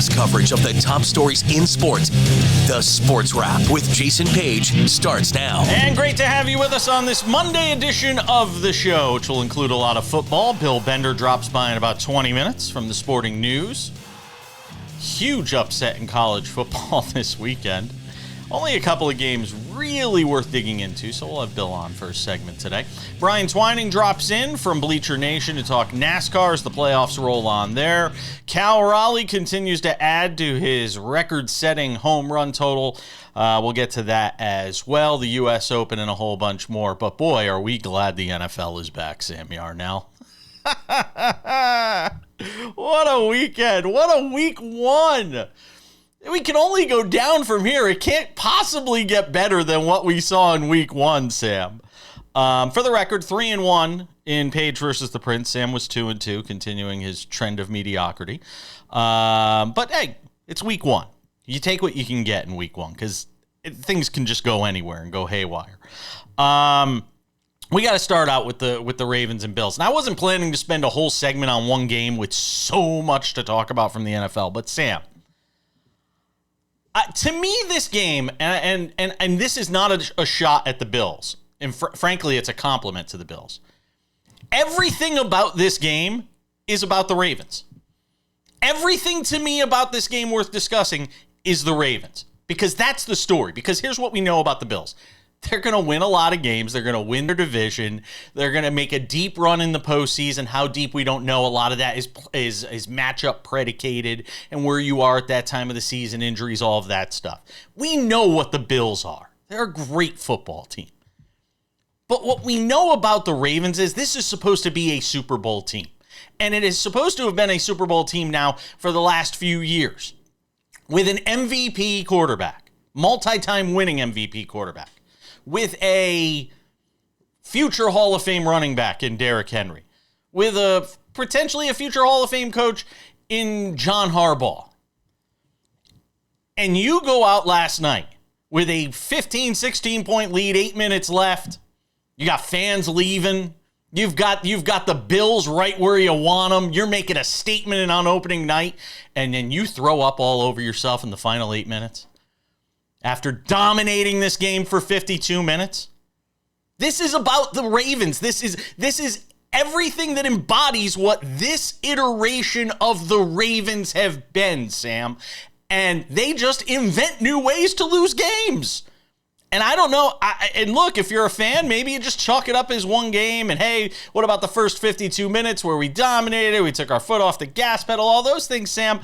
best coverage of the top stories in sports. The Sports Wrap with Jason Page starts now. And great to have you with us on this Monday edition of the show, which will include a lot of football. Bill Bender drops by in about 20 minutes from the Sporting News. Huge upset in college football this weekend. Only a couple of games really worth digging into, so we'll have Bill on for a segment today. Brian Twining drops in from Bleacher Nation to talk NASCAR as the playoffs roll on there. Raleigh continues to add to his record-setting home run total. We'll get to that as well. The U.S. Open and a whole bunch more. But boy, are we glad the NFL is back, Sam Yarnell. What a weekend. What a week one. We can only go down from here. It can't possibly get better than what we saw in week one, Sam. For the record, 3-1 in Page versus the Prince. Sam was 2-2, continuing his trend of mediocrity. But hey, it's week one. You take what you can get in week one because things can just go anywhere and go haywire. We got to start out with the Ravens and Bills. And I wasn't planning to spend a whole segment on one game with so much to talk about from the NFL. But Sam, to me, this game, and this is not a shot at the Bills, and frankly, it's a compliment to the Bills. Everything about this game is about the Ravens. Everything to me about this game worth discussing is the Ravens, because that's the story. Because here's what we know about the Bills. They're going to win a lot of games. They're going to win their division. They're going to make a deep run in the postseason. How deep, we don't know. A lot of that is matchup predicated and where you are at that time of the season, injuries, all of that stuff. We know what the Bills are. They're a great football team. But what we know about the Ravens is this is supposed to be a Super Bowl team. And it is supposed to have been a Super Bowl team now for the last few years with an MVP quarterback, multi-time winning MVP quarterback, with a future Hall of Fame running back in Derrick Henry, with potentially a future Hall of Fame coach in John Harbaugh. And you go out last night with a 15, 16-point lead, 8 minutes left. You got fans leaving. You've got the Bills right where you want them. You're making a statement on opening night, and then you throw up all over yourself in the final 8 minutes. After dominating this game for 52 minutes. This is about the Ravens. This is everything that embodies what this iteration of the Ravens have been, Sam. And they just invent new ways to lose games. And I don't know. And look, if you're a fan, maybe you just chalk it up as one game. And hey, what about the first 52 minutes where we dominated? We took our foot off the gas pedal, all those things, Sam.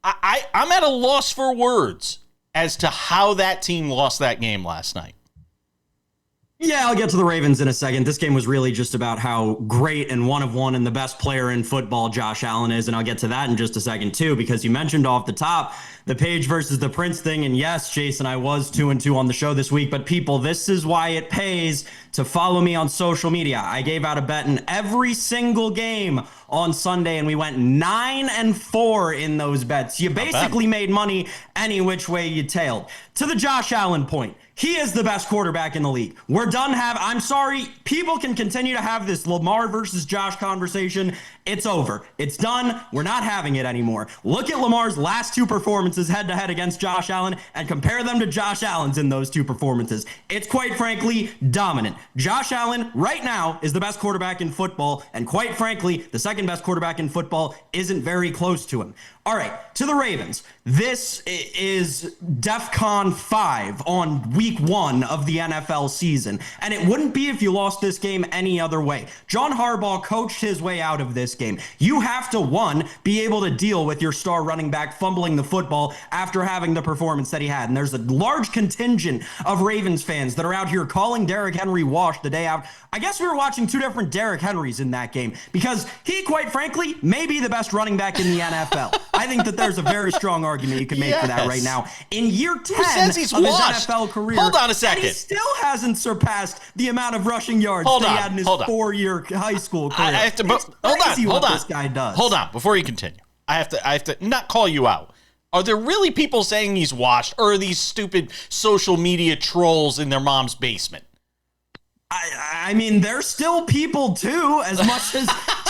I'm at a loss for words as to how that team lost that game last night. Yeah, I'll get to the Ravens in a second. This game was really just about how great and one of one and the best player in football Josh Allen is, and I'll get to that in just a second too, because you mentioned off the top the Page versus the Prince thing, and yes, Jason, I was 2-2 on the show this week, but people, this is why it pays to follow me on social media. I gave out a bet in every single game on Sunday, and we went 9-4 in those bets. You basically made money any which way you tailed. To the Josh Allen point, he is the best quarterback in the league. We're done I'm sorry, people can continue to have this Lamar versus Josh conversation. It's over. It's done. We're not having it anymore. Look at Lamar's last two performances head-to-head against Josh Allen and compare them to Josh Allen's in those two performances. It's quite frankly dominant. Josh Allen right now is the best quarterback in football, and quite frankly, the second best quarterback in football isn't very close to him. All right, to the Ravens. This is DEFCON 5 on week one of the NFL season, and it wouldn't be if you lost this game any other way. John Harbaugh coached his way out of this game. You have to, one, be able to deal with your star running back fumbling the football after having the performance that he had, and there's a large contingent of Ravens fans that are out here calling Derrick Henry washed the day out. I guess we were watching two different Derrick Henrys in that game, because he, quite frankly, may be the best running back in the NFL. I think that there's a very strong argument you can make for that right now. In year 10 of his NFL career, hold on a second, and he still hasn't surpassed the amount of rushing yards he had in his 4-year high school career. Hold on. This guy does. Hold on, before you continue, I have to not call you out. Are there really people saying he's washed, or are these stupid social media trolls in their mom's basement? I mean, there's still people too, as much as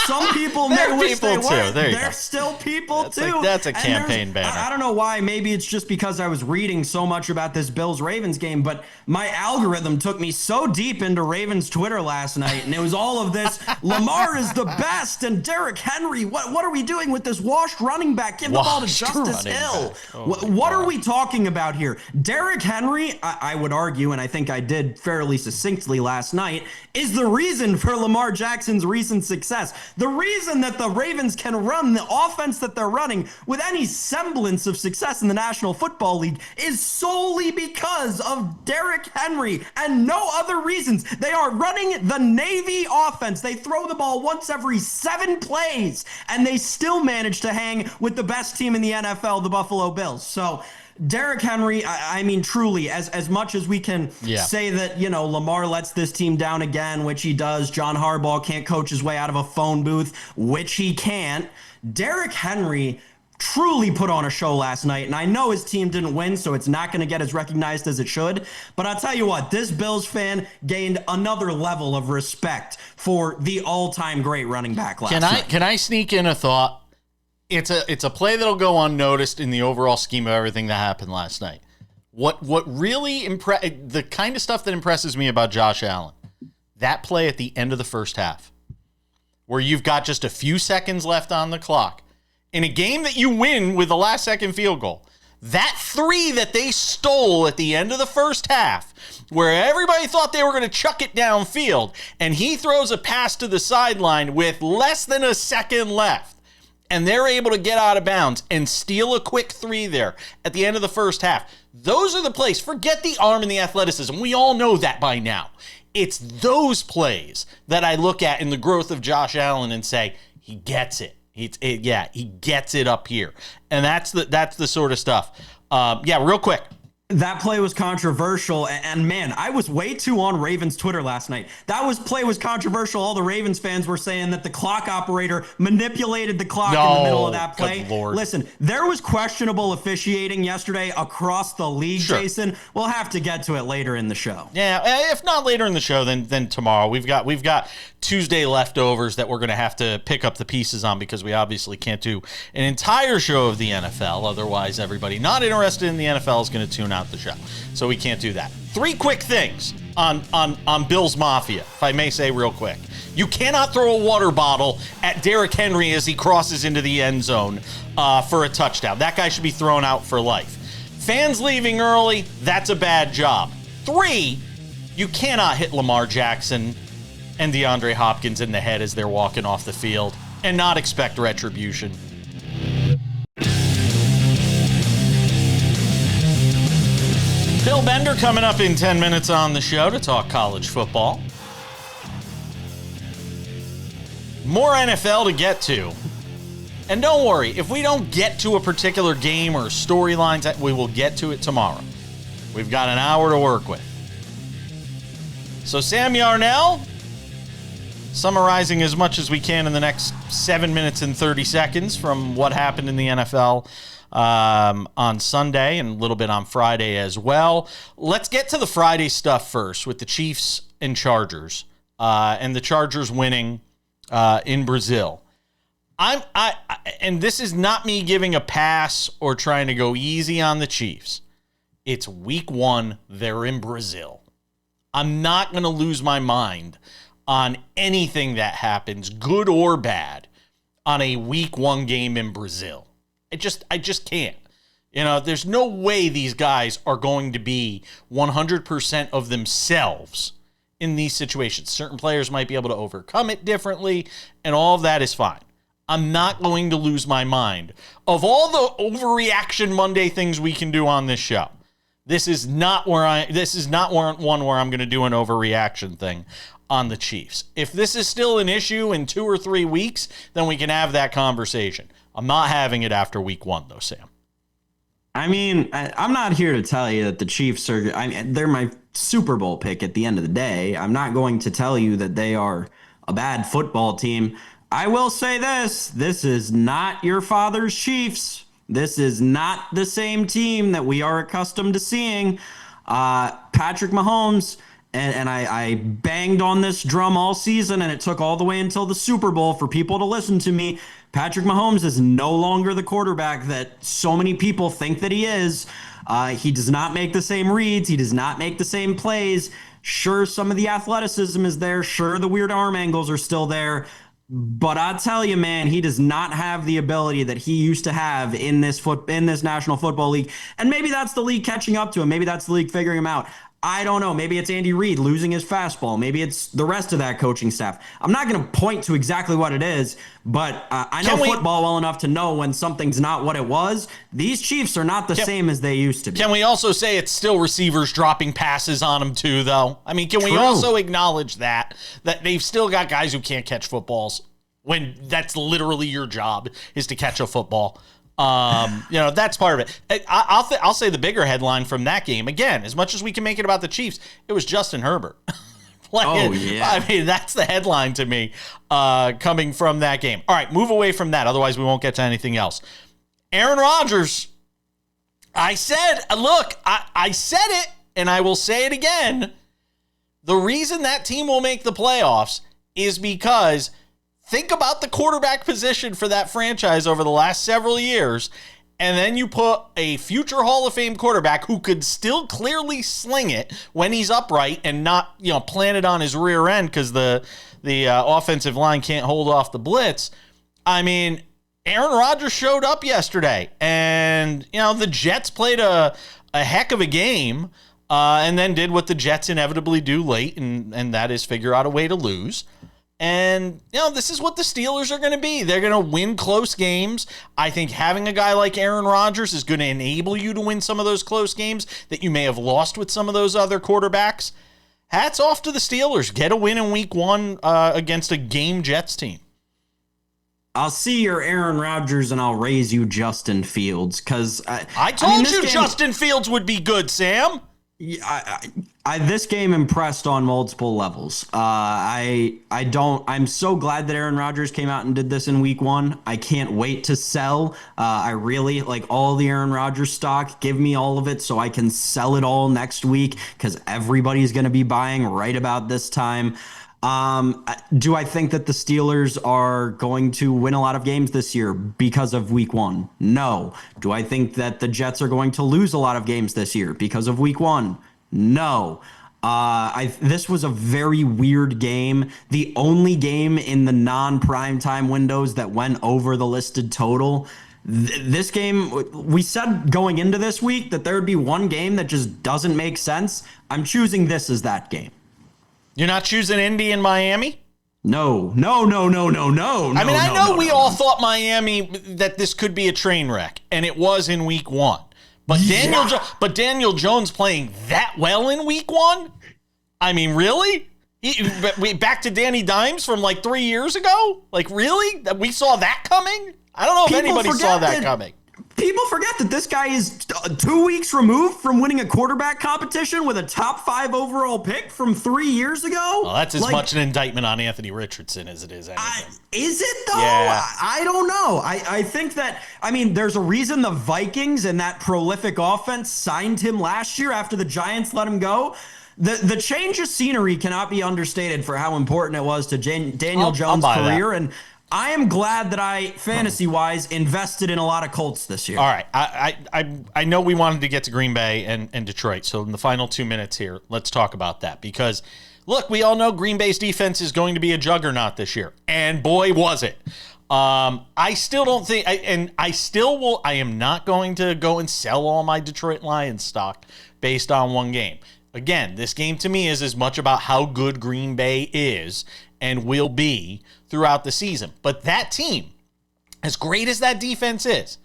some people may wish they weren't. There's still people too. That's a campaign banner. I don't know why. Maybe it's just because I was reading so much about this Bills-Ravens game, but my algorithm took me so deep into Ravens Twitter last night, and it was all of this, Lamar is the best, and Derrick Henry, what are we doing with this washed running back? Give the ball to Justice Hill. What are we talking about here? Derrick Henry, I would argue, and I think I did fairly succinctly last night, is the reason for Lamar Jackson's recent success. The reason that the Ravens can run the offense that they're running with any semblance of success in the National Football League is solely because of Derrick Henry and no other reasons. They are running the Navy offense. They throw the ball once every 7 plays, and they still manage to hang with the best team in the NFL, the Buffalo Bills. So Derrick Henry, I mean, truly, as much as we can say that, Lamar lets this team down again, which he does. John Harbaugh can't coach his way out of a phone booth, which he can't. Derrick Henry truly put on a show last night, and I know his team didn't win, so it's not going to get as recognized as it should. But I'll tell you what, this Bills fan gained another level of respect for the all-time great running back last night. Can I sneak in a thought? It's a play that'll go unnoticed in the overall scheme of everything that happened last night. What really the kind of stuff that impresses me about Josh Allen, that play at the end of the first half, where you've got just a few seconds left on the clock, in a game that you win with the last second field goal, that 3 that they stole at the end of the first half, where everybody thought they were going to chuck it downfield, and he throws a pass to the sideline with less than a second left, and they're able to get out of bounds and steal a quick 3 there at the end of the first half. Those are the plays. Forget the arm and the athleticism. We all know that by now. It's those plays that I look at in the growth of Josh Allen and say, he gets it. He gets it up here. And that's the sort of stuff. Real quick. That play was controversial, and man, I was way too on Ravens Twitter last night. Play was controversial. All the Ravens fans were saying that the clock operator manipulated the clock in the middle of that play. Good Lord. Listen, there was questionable officiating yesterday across the league, sure. Jason. We'll have to get to it later in the show. Yeah, if not later in the show, then tomorrow. We've got Tuesday leftovers that we're going to have to pick up the pieces on because we obviously can't do an entire show of the NFL. Otherwise, everybody not interested in the NFL is going to tune out the show. So we can't do that. 3 quick things on Bills Mafia, if I may say real quick. You cannot throw a water bottle at Derrick Henry as he crosses into the end zone for a touchdown. That guy should be thrown out for life. Fans leaving early, that's a bad job. 3, you cannot hit Lamar Jackson and DeAndre Hopkins in the head as they're walking off the field and not expect retribution. Bill Bender coming up in 10 minutes on the show to talk college football. More NFL to get to. And don't worry, if we don't get to a particular game or storylines, we will get to it tomorrow. We've got an hour to work with. So Sam Yarnell, summarizing as much as we can in the next 7 minutes and 30 seconds from what happened in the NFL on Sunday and a little bit on Friday as well. Let's get to the Friday stuff first with the Chiefs and Chargers, and the Chargers winning in Brazil. And this is not me giving a pass or trying to go easy on the Chiefs. It's week 1. They're in Brazil. I'm not going to lose my mind on anything that happens, good or bad, on a week 1 game in Brazil. I just can't. There's no way these guys are going to be 100% of themselves in these situations. Certain players might be able to overcome it differently, and all of that is fine. I'm not going to lose my mind. Of all the overreaction Monday things we can do on this show, this is not one where I'm going to do an overreaction thing on the Chiefs. If this is still an issue in 2 or 3 weeks, then we can have that conversation. I'm not having it after week 1, though, Sam. I mean, I'm not here to tell you that the Chiefs are, they're my Super Bowl pick at the end of the day. I'm not going to tell you that they are a bad football team. I will say this is not your father's Chiefs. This is not the same team that we are accustomed to seeing. Patrick Mahomes and I banged on this drum all season, and it took all the way until the Super Bowl for people to listen to me. Patrick Mahomes is no longer the quarterback that so many people think that he is. He does not make the same reads. He does not make the same plays. Sure, some of the athleticism is there. Sure, the weird arm angles are still there. But I tell you, man, he does not have the ability that he used to have in this National Football League. And maybe that's the league catching up to him. Maybe that's the league figuring him out. I don't know. Maybe it's Andy Reid losing his fastball. Maybe it's the rest of that coaching staff. I'm not going to point to exactly what it is, but I know football well enough to know when something's not what it was. These Chiefs are not the same as they used to be. Can we also say it's still receivers dropping passes on them too, though? I mean, can we also acknowledge that they've still got guys who can't catch footballs when that's literally your job is to catch a football? That's part of it. I'll say the bigger headline from that game, again, as much as we can make it about the Chiefs, it was Justin Herbert. Oh, yeah. I mean, that's the headline to me coming from that game. All right, move away from that. Otherwise, we won't get to anything else. Aaron Rodgers, I said it, and I will say it again. The reason that team will make the playoffs is because think about the quarterback position for that franchise over the last several years, and then you put a future Hall of Fame quarterback who could still clearly sling it when he's upright and not, plant it on his rear end because the offensive line can't hold off the blitz. I mean, Aaron Rodgers showed up yesterday, and, the Jets played a heck of a game and then did what the Jets inevitably do late, and that is figure out a way to lose. And, this is what the Steelers are going to be. They're going to win close games. I think having a guy like Aaron Rodgers is going to enable you to win some of those close games that you may have lost with some of those other quarterbacks. Hats off to the Steelers. Get a win in week 1 against a game Jets team. I'll see your Aaron Rodgers and I'll raise you Justin Fields because I told you Justin Fields would be good, Sam. Yeah, this game impressed on multiple levels. I'm so glad that Aaron Rodgers came out and did this in week 1. I can't wait to sell. I really like all the Aaron Rodgers stock. Give me all of it so I can sell it all next week because everybody's going to be buying right about this time. Do I think that the Steelers are going to win a lot of games this year because of week 1? No. Do I think that the Jets are going to lose a lot of games this year because of week 1? No. This was a very weird game. The only game in the non-primetime windows that went over the listed total. This game, we said going into this week that there would be one game that just doesn't make sense. I'm choosing this as that game. You're not choosing Indy and Miami? No. I mean, I know we all thought Miami, that this could be a train wreck, and it was in week 1. But Daniel Jones playing that well in week 1? I mean, really? Back to Danny Dimes from like 3 years ago? Like, really? We saw that coming? I don't know if anybody saw that coming. People forget that this guy is 2 weeks removed from winning a quarterback competition with a top 5 overall pick from 3 years ago. Well, that's as much an indictment on Anthony Richardson as it is anything. Is it, though? Yeah. I don't know. I think that, there's a reason the Vikings and that prolific offense signed him last year after the Giants let him go. The change of scenery cannot be understated for how important it was to Daniel Jones' career. And I am glad that I, fantasy-wise, invested in a lot of Colts this year. All right. I know we wanted to get to Green Bay and Detroit, so in the final 2 minutes here, let's talk about that. Because, look, we all know Green Bay's defense is going to be a juggernaut this year. And, boy, was it. I still don't think – I am not going to go and sell all my Detroit Lions stock based on one game. Again, this game to me is as much about how good Green Bay is and will be throughout the season. But that team, as great as that defense is,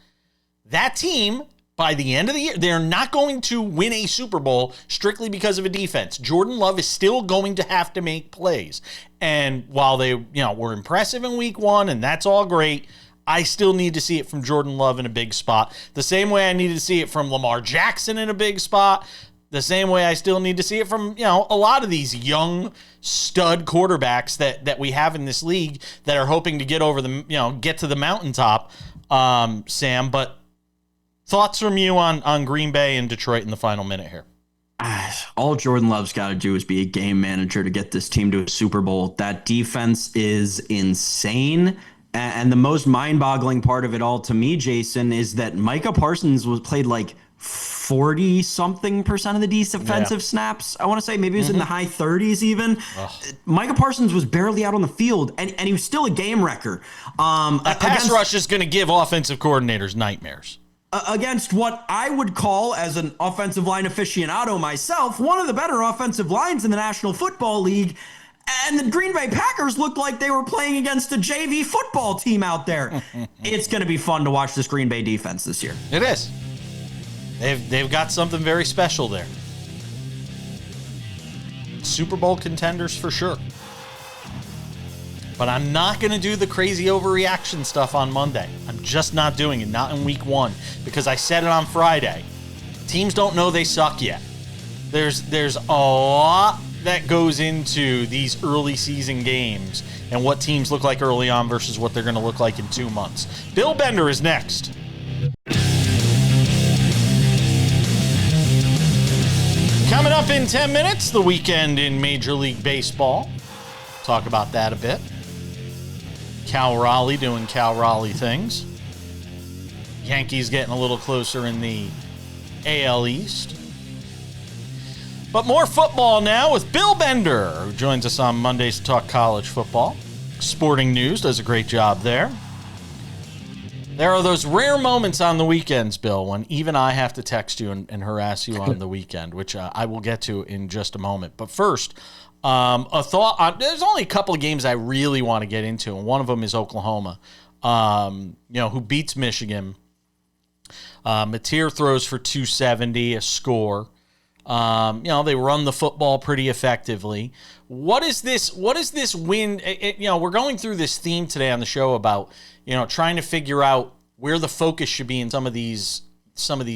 that team, by the end of the year, they're not going to win a Super Bowl strictly because of a defense. Jordan Love is still going to have to make plays. And while they, were impressive in week 1, and that's all great, I still need to see it from Jordan Love in a big spot. The same way I needed to see it from Lamar Jackson in a big spot. The same way I still need to see it from, a lot of these young stud quarterbacks that we have in this league that are hoping to get over get to the mountaintop, Sam. But thoughts from you on Green Bay and Detroit in the final minute here? All Jordan Love's got to do is be a game manager to get this team to a Super Bowl. That defense is insane. And the most mind-boggling part of it all to me, Jason, is that Micah Parsons played like 40-something% of the defensive snaps. I want to say maybe it was in the high 30s even. Micah Parsons was barely out on the field, and he was still a game wrecker. A pass rush is going to give offensive coordinators nightmares. Against what I would call, as an offensive line aficionado myself, one of the better offensive lines in the National Football League. And the Green Bay Packers looked like they were playing against a JV football team out there. It's going to be fun to watch this Green Bay defense this year. It is. They've got something very special there. Super Bowl contenders for sure. But I'm not going to do the crazy overreaction stuff on Monday. I'm just not doing it, not in week 1, because I said it on Friday. Teams don't know they suck yet. There's a lot that goes into these early season games and what teams look like early on versus what they're going to look like in 2 months. Bill Bender is next. Coming up in 10 minutes, the weekend in Major League Baseball. Talk about that a bit. Cal Raleigh doing Cal Raleigh things. Yankees getting a little closer in the AL East. But more football now with Bill Bender, who joins us on Mondays to talk college football. Sporting News does a great job there. There are those rare moments on the weekends, Bill, when even I have to text you and harass you on the weekend, which I will get to in just a moment. But first, a thought on, there's only a couple of games I really want to get into, and one of them is Oklahoma, who beats Michigan. Mateer throws for 270, a score. They run the football pretty effectively. What is this win? We're going through this theme today on the show about, trying to figure out where the focus should be in some of these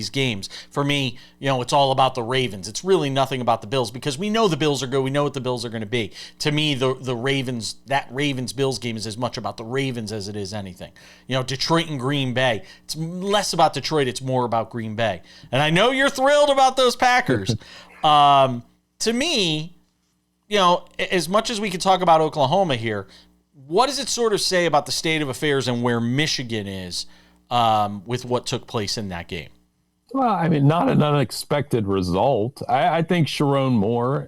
games. For me, it's all about the Ravens. It's really nothing about the Bills because we know the Bills are good. We know what the Bills are going to be. To me, the Ravens, that Ravens-Bills game is as much about the Ravens as it is anything. Detroit and Green Bay. It's less about Detroit. It's more about Green Bay. And I know you're thrilled about those Packers. To me, as much as we can talk about Oklahoma here, what does it sort of say about the state of affairs and where Michigan is with what took place in that game? Well, I mean, not an unexpected result. I think Sharon Moore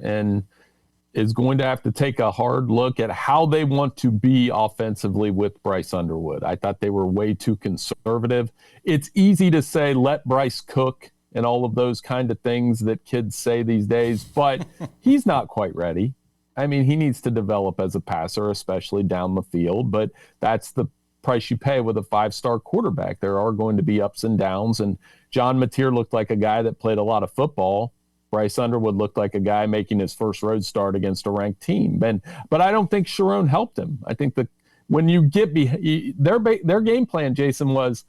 is going to have to take a hard look at how they want to be offensively with Bryce Underwood. I thought they were way too conservative. It's easy to say, let Bryce cook and all of those kind of things that kids say these days, but he's not quite ready. I mean, he needs to develop as a passer, especially down the field, but that's the price you pay with a 5-star quarterback. There are going to be ups and downs, and John Mateer looked like a guy that played a lot of football. Bryce Underwood looked like a guy making his first road start against a ranked team. But I don't think Sharon helped him. I think that when you get their game plan, Jason, was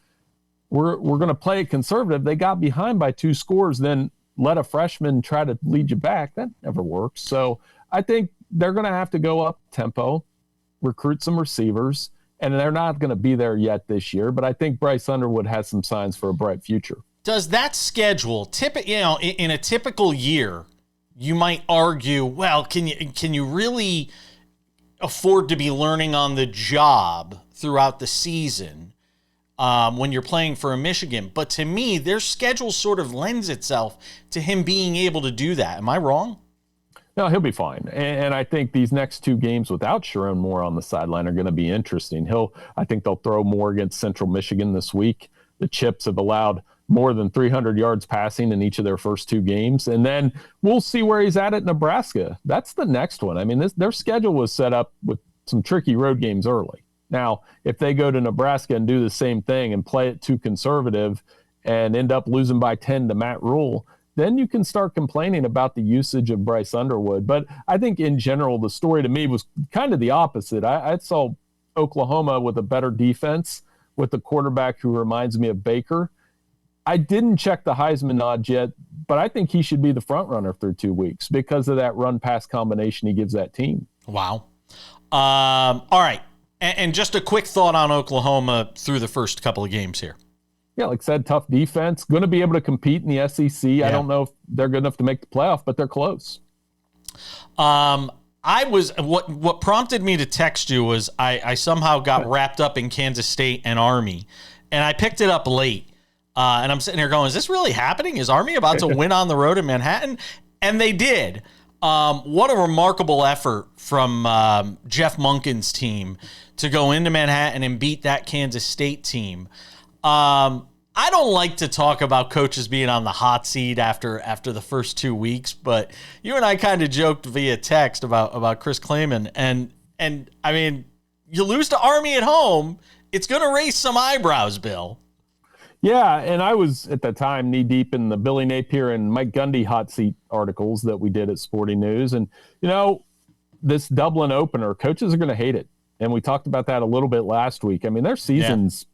we're going to play it conservative. They got behind by 2 scores, then let a freshman try to lead you back. That never works. So I think they're going to have to go up tempo, recruit some receivers, and they're not going to be there yet this year. But I think Bryce Underwood has some signs for a bright future. Does that schedule, in a typical year, you might argue, well, can you really afford to be learning on the job throughout the season when you're playing for a Michigan? But to me, their schedule sort of lends itself to him being able to do that. Am I wrong? No, he'll be fine. And I think these next 2 games without Sharon Moore on the sideline are going to be interesting. I think they'll throw more against Central Michigan this week. The Chips have allowed more than 300 yards passing in each of their first 2 games. And then we'll see where he's at Nebraska. That's the next one. I mean, their schedule was set up with some tricky road games early. Now, if they go to Nebraska and do the same thing and play it too conservative and end up losing by 10 to Matt Rule, then you can start complaining about the usage of Bryce Underwood. But I think in general, the story to me was kind of the opposite. I saw Oklahoma with a better defense, with a quarterback who reminds me of Baker. I didn't check the Heisman odds yet, but I think he should be the front runner through 2 weeks because of that run-pass combination he gives that team. Wow. All right. And just a quick thought on Oklahoma through the first couple of games here. yeah, like I said, tough defense, going to be able to compete in the SEC. Yeah. I don't know if they're good enough to make the playoff, but they're close. What prompted me to text you was I somehow got wrapped up in Kansas State and Army, and I picked it up late. And I'm sitting here going, is this really happening? Is Army about to win on the road in Manhattan? And they did. What a remarkable effort from Jeff Monken's team to go into Manhattan and beat that Kansas State team. I don't like to talk about coaches being on the hot seat after the first 2 weeks, but you and I kind of joked via text about Chris Kleiman, and I mean, you lose to Army at home, it's going to raise some eyebrows, Bill. Yeah, and I was at the time knee deep in the Billy Napier and Mike Gundy hot seat articles that we did at Sporting News, and this Dublin opener, coaches are going to hate it, and we talked about that a little bit last week. I mean, their season's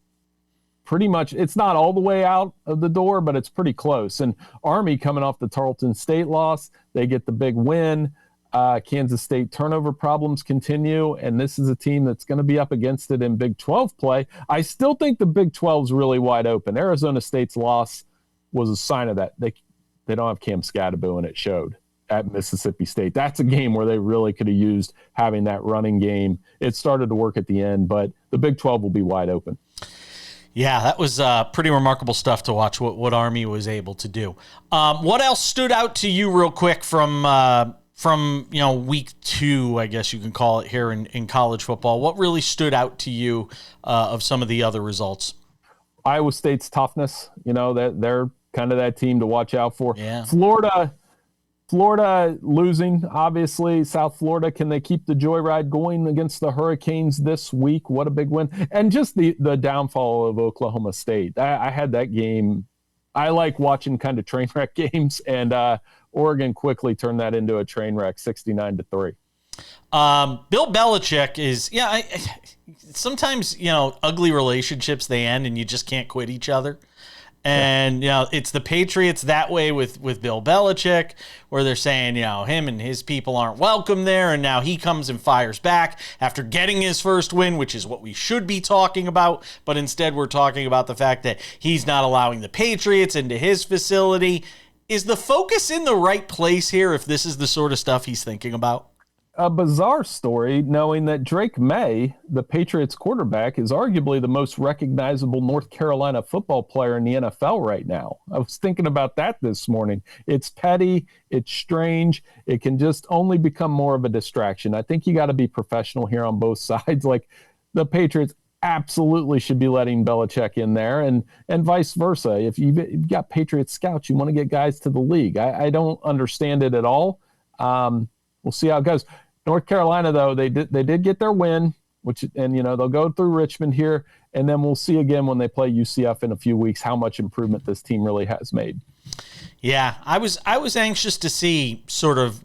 pretty much, it's not all the way out of the door, but it's pretty close. And Army coming off the Tarleton State loss, they get the big win. Kansas State turnover problems continue, and this is a team that's going to be up against it in Big 12 play. I still think the Big 12 is really wide open. Arizona State's loss was a sign of that. They don't have Cam Scatterbo, and it showed at Mississippi State. That's a game where they really could have used having that running game. It started to work at the end, but the Big 12 will be wide open. Yeah, that was pretty remarkable stuff to watch what Army was able to do. What else stood out to you real quick from week 2, I guess you can call it, here in college football? What really stood out to you of some of the other results? Iowa State's toughness, that they're kind of that team to watch out for. Yeah. Florida losing, obviously. South Florida, can they keep the joyride going against the Hurricanes this week? What a big win. And just the downfall of Oklahoma State. I had that game. I like watching kind of train wreck games, and Oregon quickly turned that into a train wreck, 69-3. Bill Belichick is, sometimes, ugly relationships, they end and you just can't quit each other. And, it's the Patriots that way with Bill Belichick, where they're saying, him and his people aren't welcome there. And now he comes and fires back after getting his first win, which is what we should be talking about. But instead, we're talking about the fact that he's not allowing the Patriots into his facility. Is the focus in the right place here if this is the sort of stuff he's thinking about? A bizarre story, knowing that Drake May, the Patriots quarterback, is arguably the most recognizable North Carolina football player in the NFL right now. I was thinking about that this morning. It's petty. It's strange. It can just only become more of a distraction. I think you got to be professional here on both sides. Like, the Patriots absolutely should be letting Belichick in there, and vice versa. If you've got Patriots scouts, you want to get guys to the league. I don't understand it at all. We'll see how it goes. North Carolina, though, they did get their win, they'll go through Richmond here, and then we'll see again when they play UCF in a few weeks how much improvement this team really has made. Yeah, I was anxious to see sort of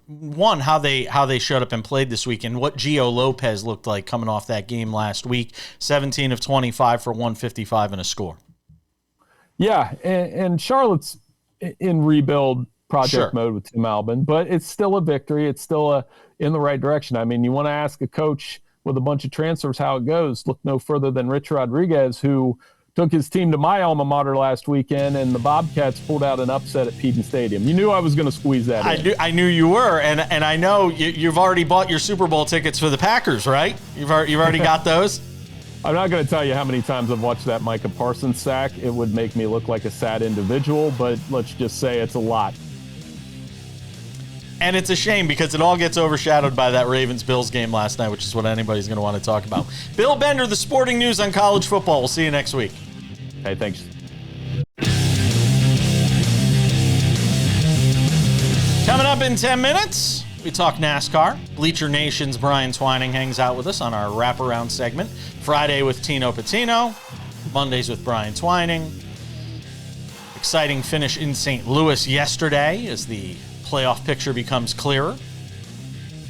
how they showed up and played this week, and what Gio Lopez looked like coming off that game last week. 17 of 25 for 155 and a score. Yeah, and Charlotte's in rebuild project mode with Tim Albin, but it's still a victory. It's still in the right direction. I mean, you want to ask a coach with a bunch of transfers how it goes, look no further than Rich Rodriguez, who took his team to my alma mater last weekend, and the Bobcats pulled out an upset at Peden Stadium. You knew I was going to squeeze that in. I knew you were, and I know you've already bought your Super Bowl tickets for the Packers, right? You've already got those? I'm not going to tell you how many times I've watched that Micah Parsons sack. It would make me look like a sad individual, but let's just say it's a lot. And it's a shame because it all gets overshadowed by that Ravens-Bills game last night, which is what anybody's going to want to talk about. Bill Bender, the Sporting News on college football. We'll see you next week. Hey, thanks. Coming up in 10 minutes, we talk NASCAR. Bleacher Nation's Brian Twining hangs out with us on our wraparound segment. Friday with Tino Patino. Mondays with Brian Twining. Exciting finish in St. Louis yesterday as the playoff picture becomes clearer.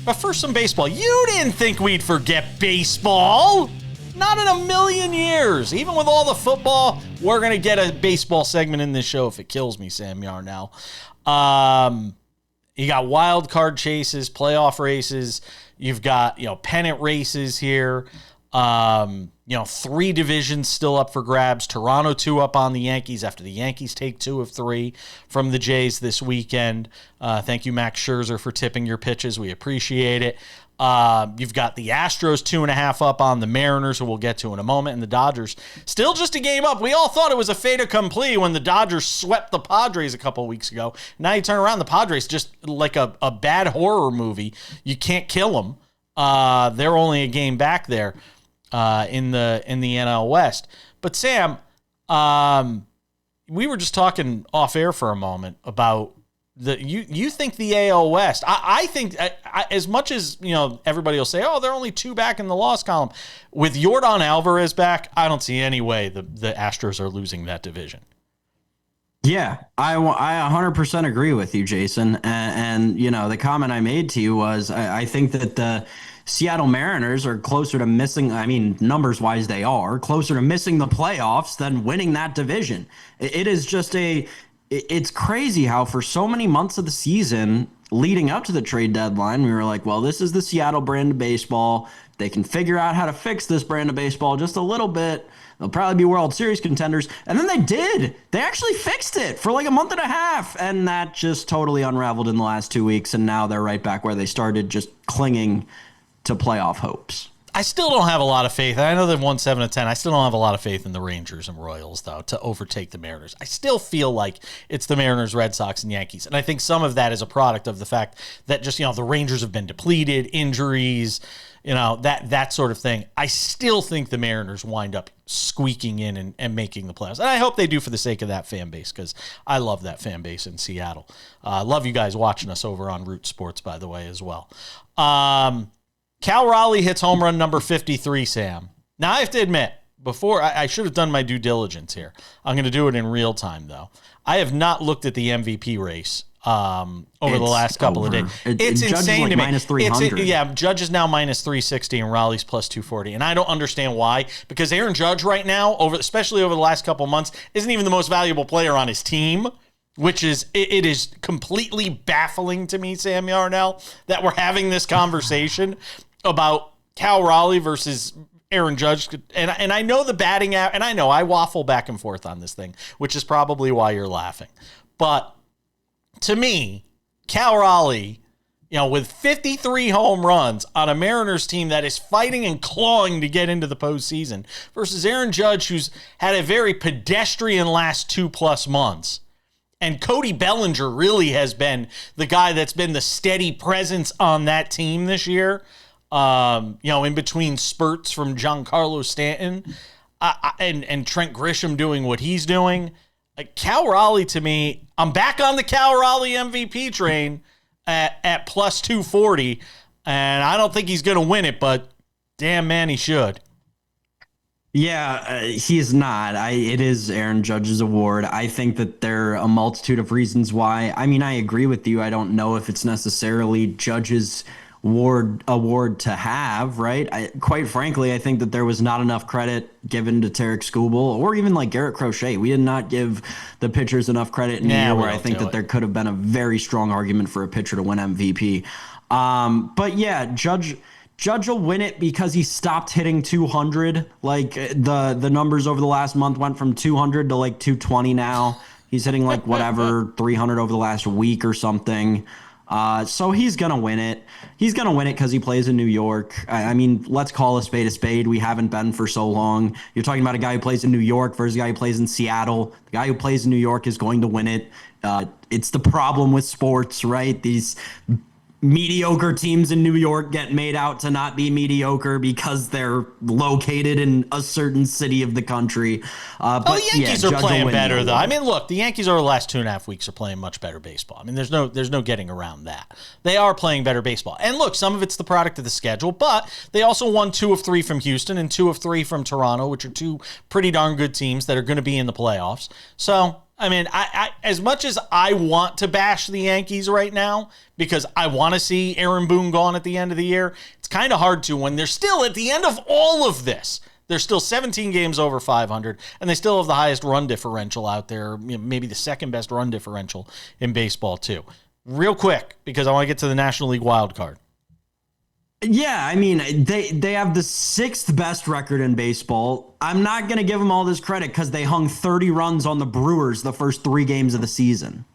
But first, some baseball. You didn't think we'd forget baseball. Not in a million years. Even with all the football, we're going to get a baseball segment in this show if it kills me, Sam Yarnell. You got wild card chases, playoff races. You've got, pennant races here. You know, 3 divisions still up for grabs. Toronto 2 up on the Yankees after the Yankees take 2 of 3 from the Jays this weekend. Thank you, Max Scherzer, for tipping your pitches. We appreciate it. You've got the Astros 2.5 up on the Mariners, who we'll get to in a moment, and the Dodgers still just a game up. We all thought it was a fait accompli when the Dodgers swept the Padres a couple weeks ago. Now you turn around, the Padres just like a bad horror movie. You can't kill them. They're only a game back there in the NL West. But Sam, we were just talking off air for a moment about you think the AL West. I think as much as, you know, everybody will say, oh, they're only 2 back in the loss column. With Yordan Alvarez back, I don't see any way the Astros are losing that division. Yeah, I 100% agree with you, Jason. And you know, the comment I made to you was I think that the Seattle Mariners are closer to missing, I mean, numbers-wise they are, closer to missing the playoffs than winning that division. It is just it's crazy how for so many months of the season leading up to the trade deadline, we were like, well, this is the Seattle brand of baseball. They can figure out how to fix this brand of baseball just a little bit. They'll probably be World Series contenders. And then they did. They actually fixed it for like a month and a half. And that just totally unraveled in the last 2 weeks. And now they're right back where they started, just clinging to playoff hopes. I still don't have a lot of faith. I know they've won 7 of 10. I still don't have a lot of faith in the Rangers and Royals, though, to overtake the Mariners. I still feel like it's the Mariners, Red Sox, and Yankees. And I think some of that is a product of the fact that just, you know, the Rangers have been depleted, injuries, you know, that sort of thing. I still think the Mariners wind up squeaking in and making the playoffs. And I hope they do for the sake of that fan base, because I love that fan base in Seattle. Love you guys watching us over on Root Sports, by the way, as well. Cal Raleigh hits home run number 53, Sam. Now, I have to admit, before I should have done my due diligence here. I'm going to do it in real time, though. I have not looked at the MVP race over the last couple of days. It's insane to me. Minus 300. Judge is now minus 360 and Raleigh's plus 240. And I don't understand why, because Aaron Judge right now, especially over the last couple of months, isn't even the most valuable player on his team. Which is, it is completely baffling to me, Sam Yarnell, that we're having this conversation about Cal Raleigh versus Aaron Judge. And I know the batting out, and I know I waffle back and forth on this thing, which is probably why you're laughing. But to me, Cal Raleigh, you know, with 53 home runs on a Mariners team that is fighting and clawing to get into the postseason, versus Aaron Judge, who's had a very pedestrian last 2+ months. And Cody Bellinger really has been the guy that's been the steady presence on that team this year. You know, in between spurts from Giancarlo Stanton and Trent Grisham doing what he's doing. Cal Raleigh, to me, I'm back on the Cal Raleigh MVP train at plus 240. And I don't think he's going to win it, but damn, man, he should. Yeah, he's not. It is Aaron Judge's award. I think that there are a multitude of reasons why. I mean, I agree with you. I don't know if it's necessarily Judge's award to have, right? Quite frankly, I think that there was not enough credit given to Tarek Skubal or even like Garrett Crochet. We did not give the pitchers enough credit in a year where I think that there could have been a very strong argument for a pitcher to win MVP. But yeah, Judge will win it because he stopped hitting 200. Like the numbers over the last month went from 200 to like 220 now. He's hitting like whatever 300 over the last week or something. So he's going to win it. He's going to win it because he plays in New York. I mean, let's call a spade a spade. We haven't been for so long. You're talking about a guy who plays in New York versus a guy who plays in Seattle. The guy who plays in New York is going to win it. It's the problem with sports, right? These mediocre teams in New York get made out to not be mediocre because they're located in a certain city of the country. But the Yankees are playing better, though. I mean, look, the Yankees over the last 2.5 weeks are playing much better baseball. I mean, there's no getting around that. They are playing better baseball. And look, some of it's the product of the schedule, but they also won 2 of 3 from Houston and 2 of 3 from Toronto, which are 2 pretty darn good teams that are going to be in the playoffs. So, I mean, I as much as I want to bash the Yankees right now because I want to see Aaron Boone gone at the end of the year, it's kind of hard to when they're still at the end of all of this. They're still 17 games over 500, and they still have the highest run differential out there, maybe the second best run differential in baseball, too. Real quick, because I want to get to the National League wild card. Yeah, I mean, they have the sixth best record in baseball. I'm not going to give them all this credit because they hung 30 runs on the Brewers the first 3 games of the season.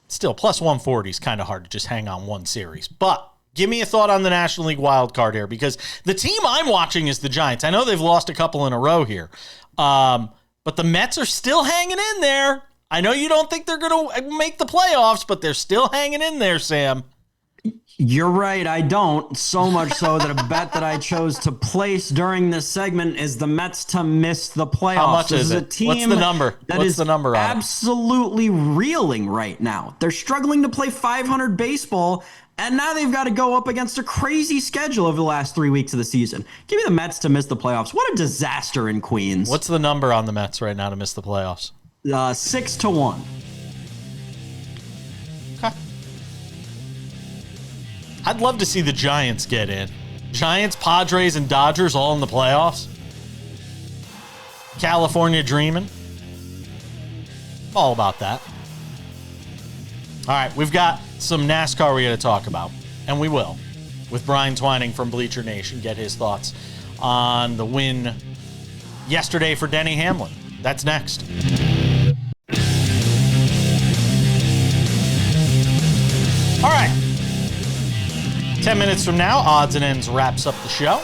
Still, plus 140 is kind of hard to just hang on one series. But give me a thought on the National League wild card here, because the team I'm watching is the Giants. I know they've lost a couple in a row here, but the Mets are still hanging in there. I know you don't think they're going to make the playoffs, but they're still hanging in there, Sam. You're right, I don't. So much so that a bet that I chose to place during this segment is the Mets to miss the playoffs. How much this is a it? team What's the number? That What's is the number on it? absolutely reeling right now. They're struggling to play 500 baseball, and now they've got to go up against a crazy schedule over the last 3 weeks of the season. Give me the Mets to miss the playoffs. What a disaster in Queens. What's the number on the Mets right now to miss the playoffs? 6-1. Okay. I'd love to see the Giants get in. Giants, Padres, and Dodgers all in the playoffs. California dreaming. All about that. All right, we've got some NASCAR we got to talk about, and we will, with Brian Twining from Bleacher Nation, get his thoughts on the win yesterday for Denny Hamlin. That's next. All right. 10 minutes from now, Odds and Ends wraps up the show.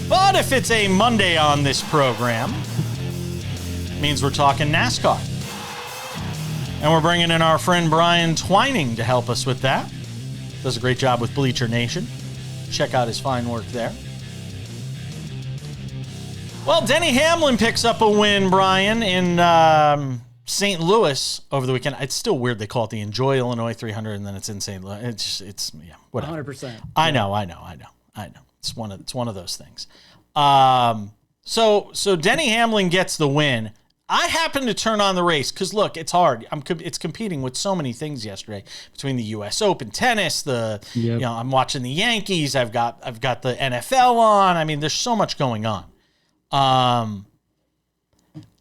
But if it's a Monday on this program, it means we're talking NASCAR. And we're bringing in our friend Brian Twining to help us with that. Does a great job with Bleacher Nation. Check out his fine work there. Well, Denny Hamlin picks up a win, Brian, in St. Louis over the weekend. It's still weird they call it the Enjoy Illinois 300 and then it's in St. Louis. It's yeah, whatever. 100%. I know. It's one of those things. So Denny Hamlin gets the win. I happened to turn on the race because look, it's hard. It's competing with so many things yesterday between the U.S. Open tennis, I'm watching the Yankees. I've got the NFL on. I mean, there's so much going on.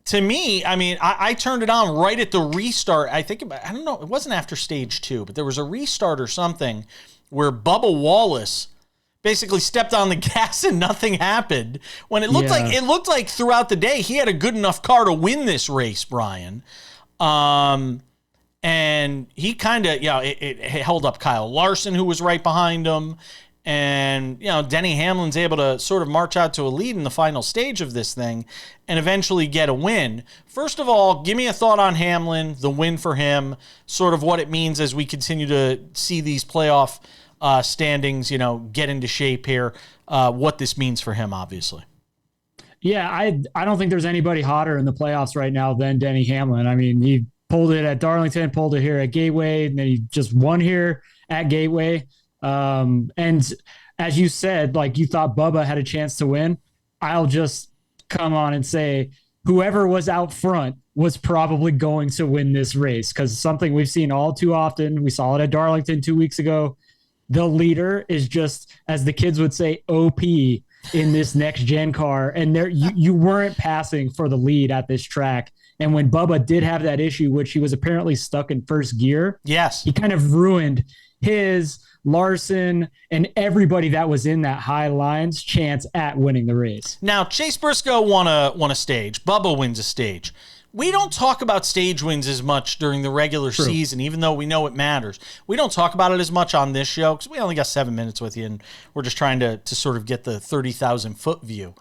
To me, I mean, I turned it on right at the restart. I don't know, it wasn't after stage 2, but there was a restart or something where Bubba Wallace basically stepped on the gas and nothing happened. When it looked like throughout the day he had a good enough car to win this race, Brian. And he kind of, it held up Kyle Larson, who was right behind him. And, Denny Hamlin's able to sort of march out to a lead in the final stage of this thing and eventually get a win. First of all, give me a thought on Hamlin, the win for him, sort of what it means as we continue to see these playoff standings, get into shape here, what this means for him, obviously. Yeah, I don't think there's anybody hotter in the playoffs right now than Denny Hamlin. I mean, he pulled it at Darlington, pulled it here at Gateway, and then he just won here at Gateway. And as you said, like you thought Bubba had a chance to win. I'll just come on and say whoever was out front was probably going to win this race, because something we've seen all too often. We saw it at Darlington 2 weeks ago. The leader is just, as the kids would say, OP in this next gen car. And you weren't passing for the lead at this track. And when Bubba did have that issue, which he was apparently stuck in first gear, yes, he kind of ruined his, Larson, and everybody that was in that high lines chance at winning the race. Now, Chase Briscoe won a stage. Bubba wins a stage. We don't talk about stage wins as much during the regular season, even though we know it matters. We don't talk about it as much on this show because we only got 7 minutes with you, and we're just trying to sort of get the 30,000-foot view.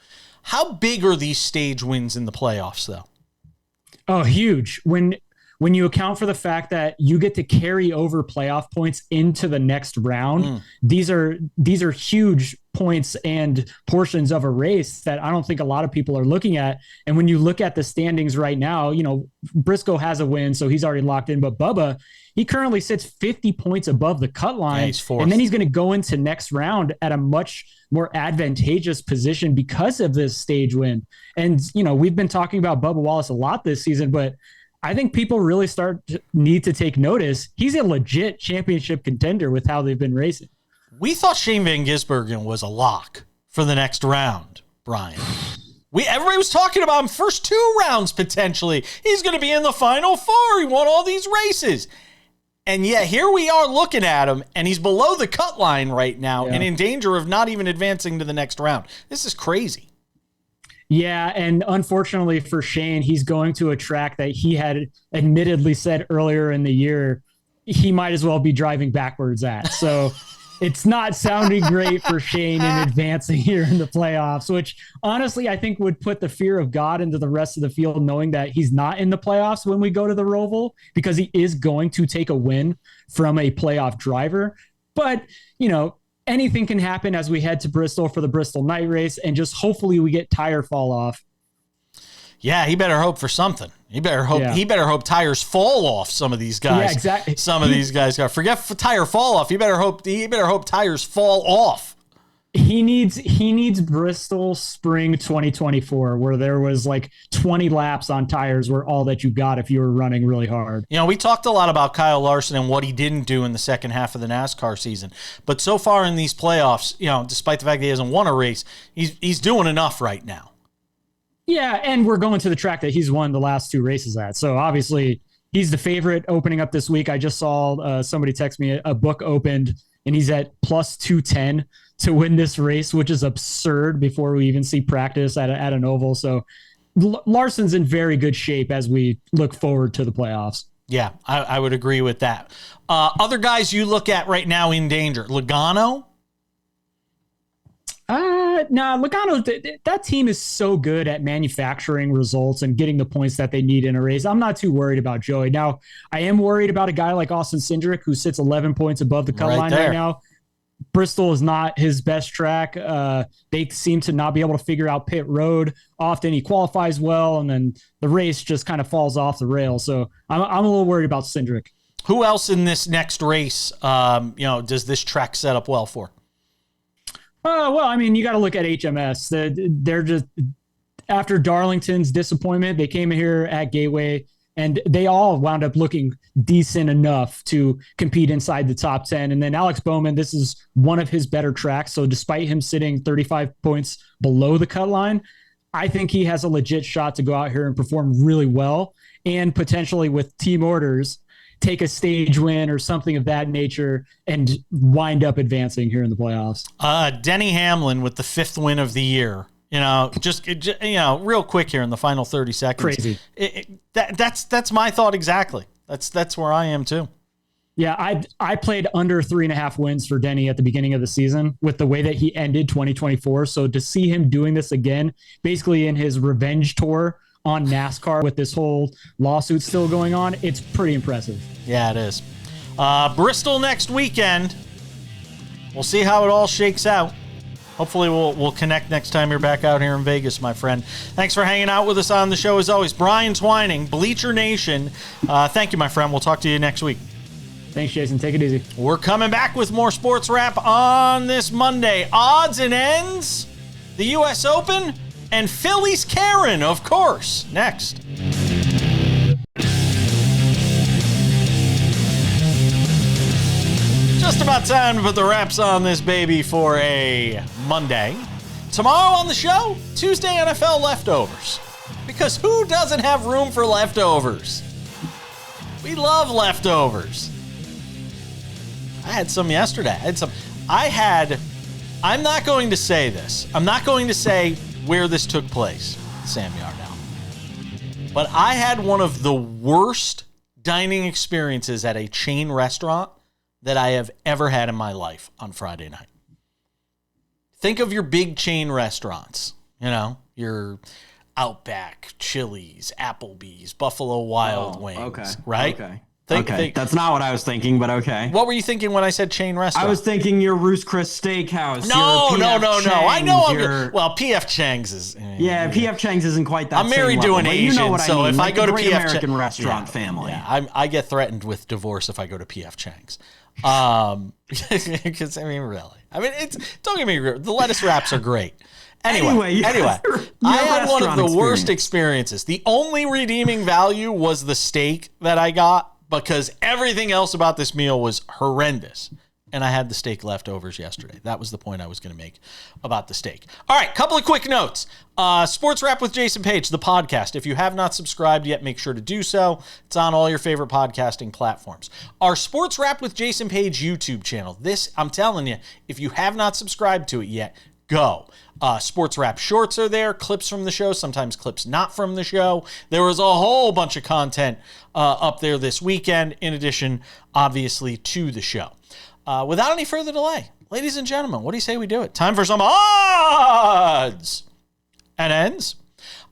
How big are these stage wins in the playoffs, though? Oh, huge. When you account for the fact that you get to carry over playoff points into the next round, these are huge points and portions of a race that I don't think a lot of people are looking at. And when you look at the standings right now, Briscoe has a win, so he's already locked in. But Bubba, he currently sits 50 points above the cut line. Yeah, he's fourth. And then he's going to go into next round at a much more advantageous position because of this stage win. And, we've been talking about Bubba Wallace a lot this season, but I think people really need to take notice. He's a legit championship contender with how they've been racing. We thought Shane Van Gisbergen was a lock for the next round, Brian. Everybody was talking about him first 2 rounds potentially. He's going to be in the final 4. He won all these races. And yet here we are looking at him, and he's below the cut line right now and in danger of not even advancing to the next round. This is crazy. Yeah, and unfortunately for Shane, he's going to a track that he had admittedly said earlier in the year he might as well be driving backwards at. So it's not sounding great for Shane in advancing here in the playoffs, which honestly I think would put the fear of God into the rest of the field, knowing that he's not in the playoffs when we go to the Roval, because he is going to take a win from a playoff driver. But, you know, anything can happen as we head to Bristol for the Bristol night race, and just hopefully we get tire fall off. Yeah, he better hope for something. He better hope. Yeah. He better hope tires fall off some of these guys. Yeah, exactly. Some of these guys got forget tire fall off. He better hope tires fall off. He needs Bristol spring 2024, where there was like 20 laps on tires were all that you got if you were running really hard. You know, we talked a lot about Kyle Larson and what he didn't do in the second half of the NASCAR season, but so far in these playoffs, you know, despite the fact that he hasn't won a race, he's doing enough right now. Yeah, and we're going to the track that he's won the last 2 races at. So obviously he's the favorite opening up this week. I just saw somebody text me a book opened, and he's at plus 210 to win this race, which is absurd before we even see practice at an oval. So Larson's in very good shape as we look forward to the playoffs. Yeah, I would agree with that. Other guys you look at right now in danger, Logano? Logano, that team is so good at manufacturing results and getting the points that they need in a race. I'm not too worried about Joey. Now, I am worried about a guy like Austin Cindric, who sits 11 points above the cut line right now. Bristol is not his best track. They seem to not be able to figure out pit road. Often he qualifies well, and then the race just kind of falls off the rail. So I'm a little worried about Cindric. Who else in this next race, does this track set up well for? Well, I mean, you got to look at HMS. They're just, after Darlington's disappointment, they came here at Gateway, and they all wound up looking decent enough to compete inside the top 10. And then Alex Bowman, this is one of his better tracks. So despite him sitting 35 points below the cut line, I think he has a legit shot to go out here and perform really well, and potentially with team orders, take a stage win or something of that nature and wind up advancing here in the playoffs. Denny Hamlin with the 5th win of the year. Real quick here in the final 30 seconds. Crazy. That's my thought exactly. That's where I am too. Yeah, I played under 3.5 wins for Denny at the beginning of the season with the way that he ended 2024. So to see him doing this again, basically in his revenge tour on NASCAR with this whole lawsuit still going on, it's pretty impressive. Yeah, it is. Bristol next weekend. We'll see how it all shakes out. Hopefully we'll connect next time you're back out here in Vegas, my friend. Thanks for hanging out with us on the show as always. Brian Twining, Bleacher Nation. Thank you, my friend. We'll talk to you next week. Thanks, Jason. Take it easy. We're coming back with more Sports Wrap on this Monday. Odds and ends, the U.S. Open, and Philly's Karen, of course, next. Just about time to put the wraps on this baby for a Monday. Tomorrow on the show, Tuesday NFL leftovers. Because who doesn't have room for leftovers? We love leftovers. I had some yesterday. I'm not going to say this. I'm not going to say where this took place, Sam Yarnell. But I had one of the worst dining experiences at a chain restaurant that I have ever had in my life on Friday night. Think of your big chain restaurants, your Outback, Chili's, Applebee's, Buffalo Wild Wings, okay. Right? Okay. That's not what I was thinking, but okay. What were you thinking when I said chain restaurant? I was thinking your Ruth's Chris Steakhouse. No. I know I'm good. Well, P.F. Chang's is... Yeah, P.F. Chang's isn't quite that I'm married to an Asian, you know what so I mean. if I go to P.F. American restaurant family. Yeah, I get threatened with divorce if I go to P.F. Chang's. Because, really. Don't get me wrong, the lettuce wraps are great. Anyway, I had one of the worst experiences. The only redeeming value was the steak that I got, because everything else about this meal was horrendous. and I had the steak leftovers yesterday. That was the point I was going to make about the steak. All right, couple of quick notes. Sports Wrap with Jason Page, the podcast. If you have not subscribed yet, make sure to do so. It's on all your favorite podcasting platforms. Our Sports Wrap with Jason Page YouTube channel. This, I'm telling you, if you have not subscribed to it yet, go. Sports Wrap shorts are there, clips from the show, sometimes clips not from the show. There was a whole bunch of content up there this weekend, in addition, obviously, to the show. Without any further delay, ladies and gentlemen, what do you say we do it? Time for some odds and ends.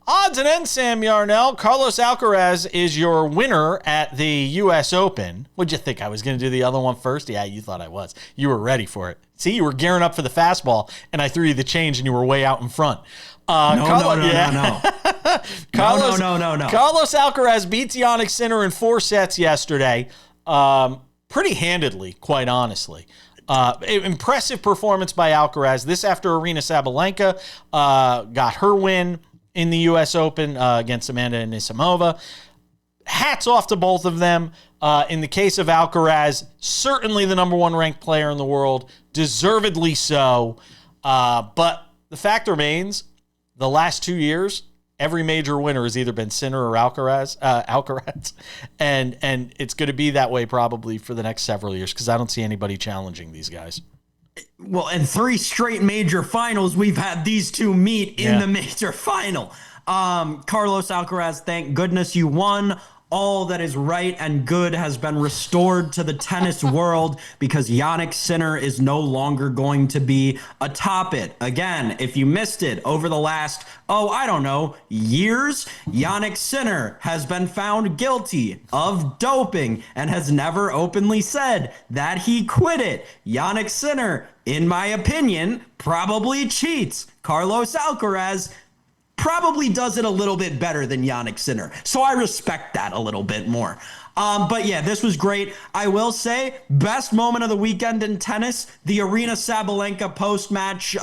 Odds and ends, Sam Yarnell. Carlos Alcaraz is your winner at the U.S. Open. What'd you think? I was going to do the other one first? Yeah, you thought I was. You were ready for it. See, you were gearing up for the fastball, and I threw you the change, and you were way out in front. No. Carlos No. Alcaraz beats Jannik Sinner in 4 sets yesterday. Pretty handedly, quite honestly. Impressive performance by Alcaraz. This after Aryna Sabalenka got her win in the U.S. Open against Amanda Anisimova. Hats off to both of them. In the case of Alcaraz, certainly the number 1 ranked player in the world, deservedly so. But the fact remains, the last 2 years, every major winner has either been Sinner or Alcaraz, and it's going to be that way probably for the next several years because I don't see anybody challenging these guys. Well, in 3 straight major finals, we've had these two meet in the major final. Carlos Alcaraz, thank goodness you won. All that is right and good has been restored to the tennis world because Jannik Sinner is no longer going to be atop it. Again, if you missed it over the last, years, Jannik Sinner has been found guilty of doping and has never openly said that he quit it. Jannik Sinner, in my opinion, probably cheats. Carlos Alcaraz probably does it a little bit better than Jannik Sinner. So I respect that a little bit more. But yeah, this was great. I will say, best moment of the weekend in tennis, the Aryna Sabalenka post-match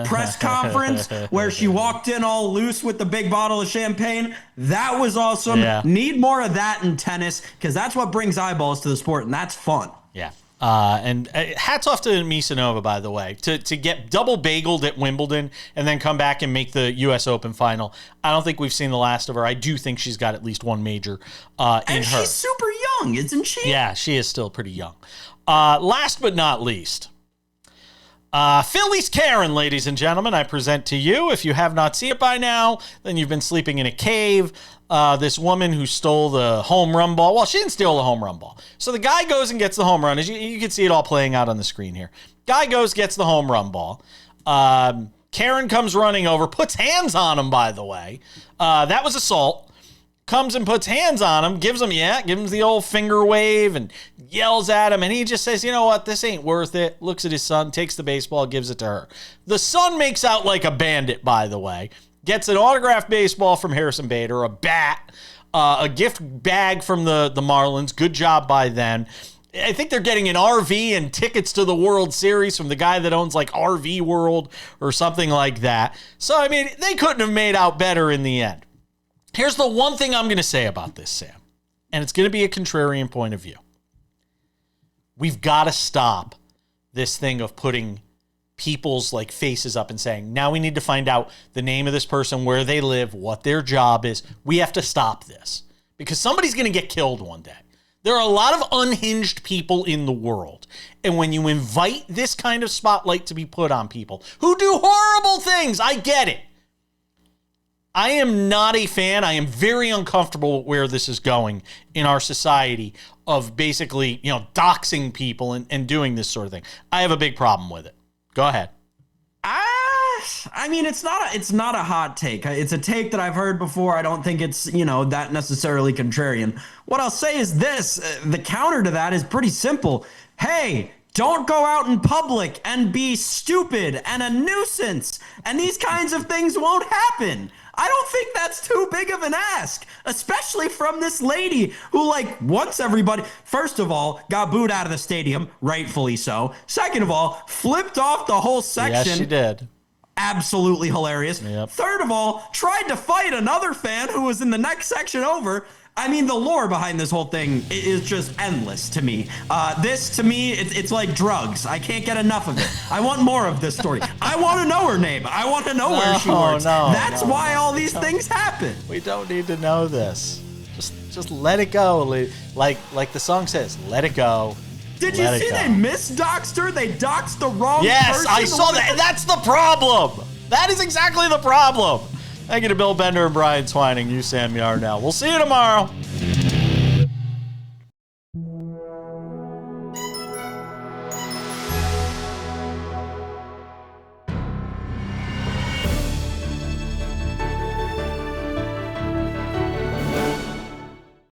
press conference where she walked in all loose with the big bottle of champagne. That was awesome. Yeah. Need more of that in tennis because that's what brings eyeballs to the sport, and that's fun. Yeah. And hats off to Misanova, by the way, to get double bageled at Wimbledon and then come back and make the U.S. Open final. I don't think we've seen the last of her. I do think she's got at least one major in her. And she's super young, isn't she? Yeah, she is still pretty young. Last but not least, Philly's Karen, ladies and gentlemen, I present to you. If you have not seen it by now, then you've been sleeping in a cave. This woman who stole the home run ball. Well, she didn't steal the home run ball. So the guy goes and gets the home run. As you can see it all playing out on the screen here. Guy goes, gets the home run ball. Karen comes running over, puts hands on him, by the way. That was assault. Comes and puts hands on him, gives him the old finger wave and yells at him. And he just says, you know what, this ain't worth it. Looks at his son, takes the baseball, gives it to her. The son makes out like a bandit, by the way. Gets an autographed baseball from Harrison Bader, a bat, a gift bag from the Marlins. Good job by them. I think they're getting an RV and tickets to the World Series from the guy that owns like RV World or something like that. So, I mean, they couldn't have made out better in the end. Here's the one thing I'm going to say about this, Sam, and it's going to be a contrarian point of view. We've got to stop this thing of putting people's like faces up and saying, now we need to find out the name of this person, where they live, what their job is. We have to stop this because somebody's going to get killed one day. There are a lot of unhinged people in the world. And when you invite this kind of spotlight to be put on people who do horrible things, I get it. I am not a fan. I am very uncomfortable with where this is going in our society of basically, doxing people and doing this sort of thing. I have a big problem with it. Go ahead. I mean, it's not a hot take. It's a take that I've heard before. I don't think it's, that necessarily contrarian. What I'll say is this. The counter to that is pretty simple. Hey, don't go out in public and be stupid and a nuisance. And these kinds of things won't happen. I don't think that's too big of an ask, especially from this lady who, once everybody, first of all, got booed out of the stadium, rightfully so. Second of all, flipped off the whole section. Yes, she did. Absolutely hilarious. Yep. Third of all, tried to fight another fan who was in the next section over. I mean, the lore behind this whole thing is just endless to me. This, to me, it's like drugs. I can't get enough of it. I want more of this story. I want to know her name. I want to know where she works. That's why all these things happen. We don't need to know this. Just let it go. Like the song says, let it go. Did you see they misdoxed her? They doxed the wrong person. Yes, I saw that. And that's the problem. That is exactly the problem. Thank you to Bill Bender and Brian Twining. You, Sam Yarnell. We'll see you tomorrow.